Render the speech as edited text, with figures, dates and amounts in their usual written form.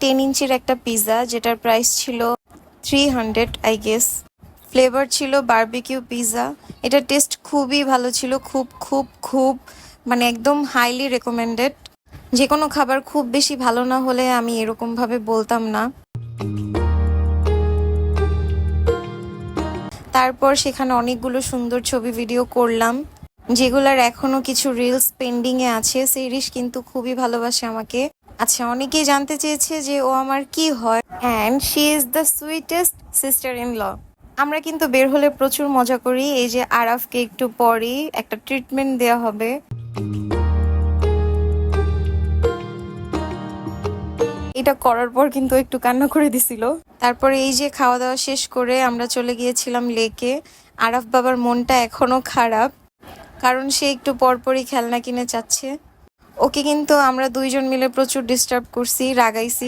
10 ইঞ্চির একটা পিৎজা, যেটার প্রাইস ছিল 300 আই গেস। ফ্লেভার ছিল বারবিকিউ পিৎজা। এটা টেস্ট খুবই ভালো ছিল, খুব খুব খুব মানে একদম হাইলি রেকমেন্ডেড। যে কোনো খাবার খুব বেশি ভালো না হলে আমি এরকমভাবে বলতাম না। তারপর সেখানে অনেকগুলো সুন্দর ছবি ভিডিও করলাম, যেগুলার এখনো কিছু রিলস পেন্ডিংয়ে আছে। সিরিশ কিন্তু খুবই ভালোবাসে আমাকে। আচ্ছা, অনেকেই জানতে চেয়েছে যে ও আমার কি হয়, and she is the sweetest sister in law. আমরা কিন্তু বের হলে প্রচুর মজা করি। এই যে আরাফকে একটু পরই একটা ট্রিটমেন্ট দেওয়া হবে। এটা করার পর কিন্তু একটু কান্না করে দিছিল। তারপরে এই যে খাওয়া দাওয়া শেষ করে আমরা চলে গিয়েছিলাম লেকে। আরাফ বাবার মনটা এখনো খারাপ, কারণ সে একটু পরপরই খেলনা কিনে চাচ্ছে। ওকে কিন্তু আমরা দুইজন মিলে প্রচুর ডিস্টার্ব করছি, রাগাইছি।